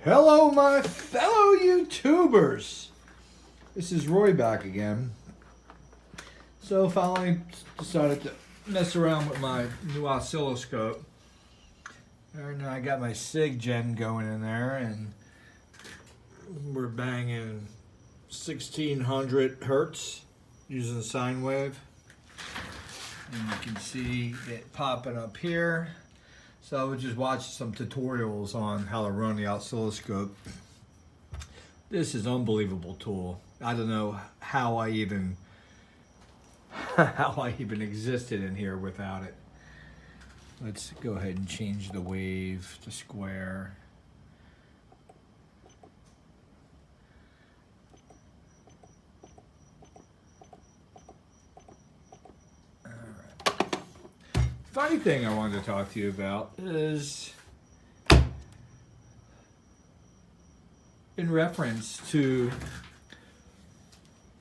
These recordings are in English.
Hello, my fellow YouTubers. This is Roy back again. So finally decided to mess around with my new oscilloscope. And I got my SIG gen going in there, and we're banging 1600 hertz using sine wave. And you can see it popping up here. So I would just watch some tutorials on how to run the oscilloscope. This is an unbelievable tool. I don't know how I even existed in here without it. Let's go ahead and change the wave to square. Funny thing I wanted to talk to you about is in reference to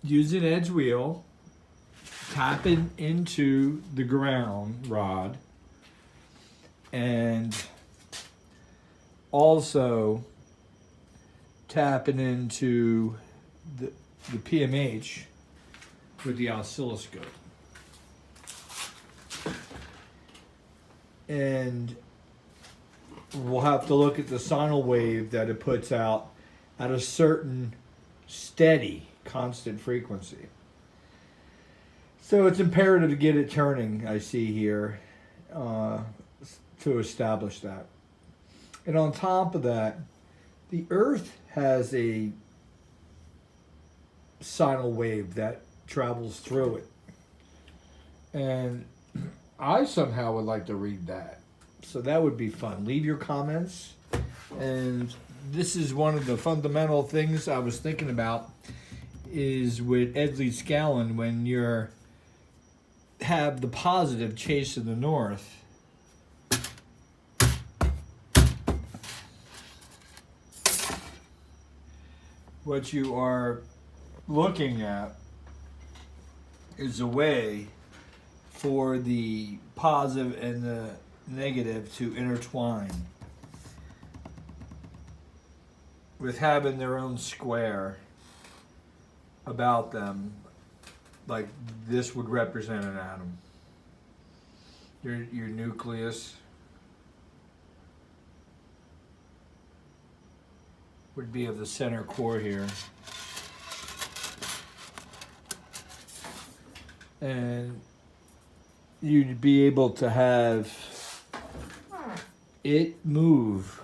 using edge wheel, tapping into the ground rod, and also tapping into the PMH with the oscilloscope. And we'll have to look at the sine wave that it puts out at a certain steady, constant frequency. So it's imperative to get it turning, I see here, to establish that. And on top of that, the Earth has a sine wave that travels through it. And I somehow would like to read that. So that would be fun. Leave your comments. And this is one of the fundamental things I was thinking about is with Leedskalnin, when you're have the positive chasing the north. What you are looking at is a way for the positive and the negative to intertwine with having their own square about them, like this would represent an atom. Your nucleus would be of the center core here. And you'd be able to have it move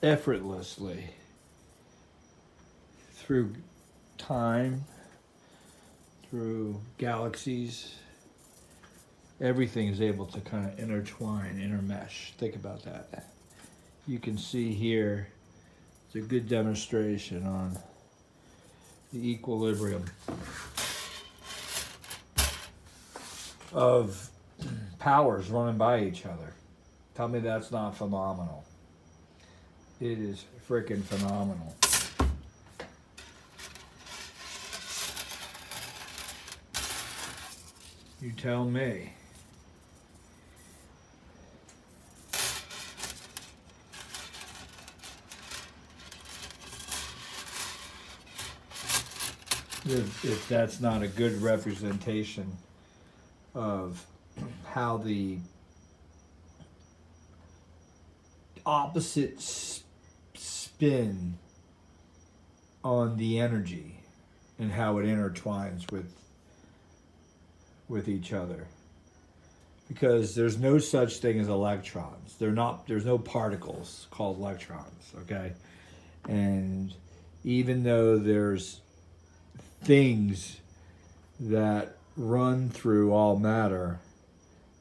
effortlessly through time, through galaxies. Everything is able to kind of intertwine, intermesh. Think about that. You can see here, it's a good demonstration on the equilibrium of powers running by each other. Tell me that's not phenomenal. It is freaking phenomenal. You tell me. If that's not a good representation of how the opposite spin on the energy and how it intertwines with each other, because there's no such thing as electrons. There's no particles called electrons, okay? And even though there's things that run through all matter,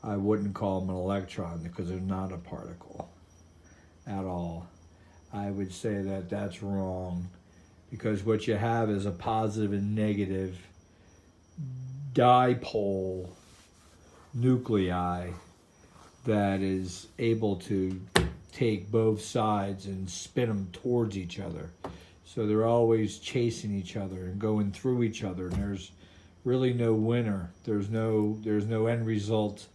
I wouldn't call them an electron because they're not a particle at all. I would say that that's wrong, because what you have is a positive and negative dipole nuclei that is able to take both sides and spin them towards each other. So they're always chasing each other and going through each other, and there's really no winner. There's no end result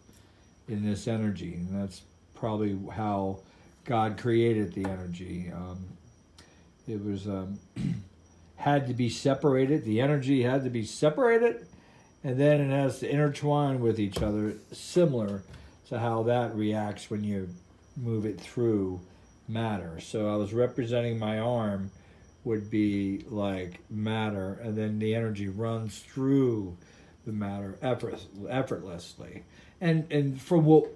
in this energy, and that's probably how God created the energy. It was had to be separated. The energy had to be separated, and then it has to intertwine with each other, similar to how that reacts when you move it through matter. So I was representing my arm would be like matter, and then the energy runs through the matter effortlessly. And from what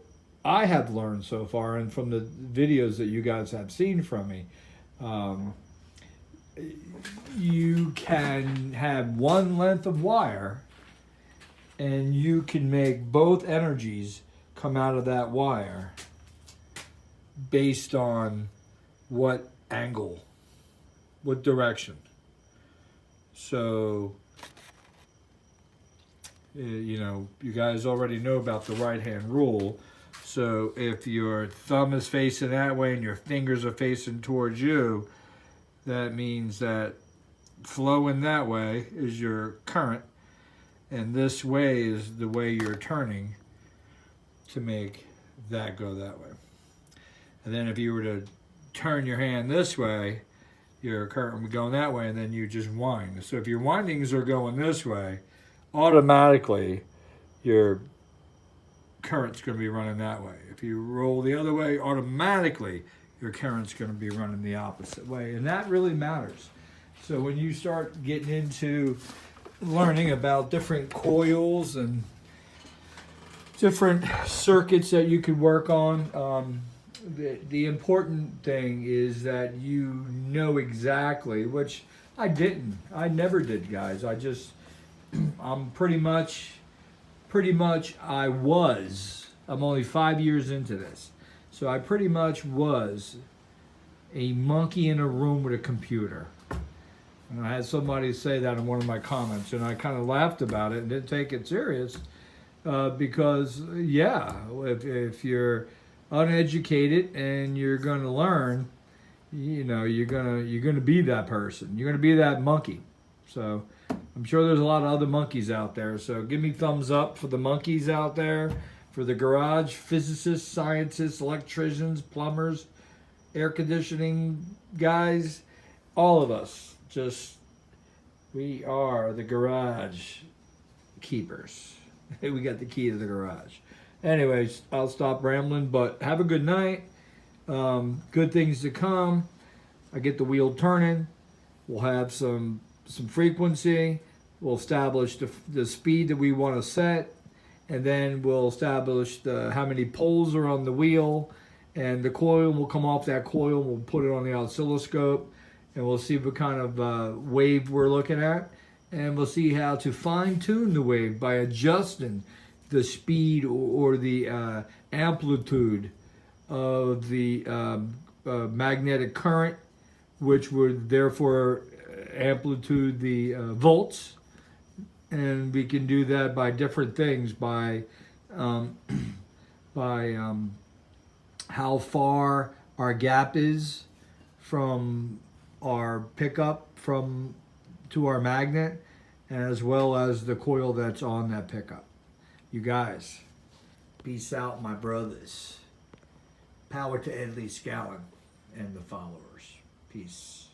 I have learned so far, and from the videos that you guys have seen from me, you can have one length of wire, and you can make both energies come out of that wire based on what angle, what direction. So, you know, you guys already know about the right hand rule. So if your thumb is facing that way and your fingers are facing towards you, that means that flowing that way is your current, and this way is the way you're turning to make that go that way. And then if you were to turn your hand this way, your current would be going that way, and then you just wind. So if your windings are going this way, automatically your current's going to be running that way. If you roll the other way, automatically your current's going to be running the opposite way. And that really matters. So when you start getting into learning about different coils and different circuits that you could work on, the important thing is that you know exactly, which I didn't. I never did, guys. I'm pretty much, I'm only 5 years into this. So I pretty much was a monkey in a room with a computer. And I had somebody say that in one of my comments, and I kind of laughed about it and didn't take it serious because, yeah, if you're uneducated and you're going to learn, you know, you're gonna be that person. You're gonna be that monkey. So I'm sure there's a lot of other monkeys out there. So give me thumbs up for the monkeys out there, for the garage physicists, scientists, electricians, plumbers, air conditioning guys, all of us. We are the garage keepers. We got the key to the garage. Anyways, I'll stop rambling, but have a good night. Good things to come. I get the wheel turning. We'll have some frequency. We'll establish the speed that we want to set, and then we'll establish how many poles are on the wheel, and the coil will come off that coil. We'll put it on the oscilloscope, and we'll see what kind of wave we're looking at, and we'll see how to fine-tune the wave by adjusting the speed or the amplitude of the magnetic current, which would therefore amplitude the volts. And we can do that by different things, by how far our gap is from our pickup to our magnet, as well as the coil that's on that pickup. You guys, peace out, my brothers. Power to Ed Leedskalnin and the followers. Peace.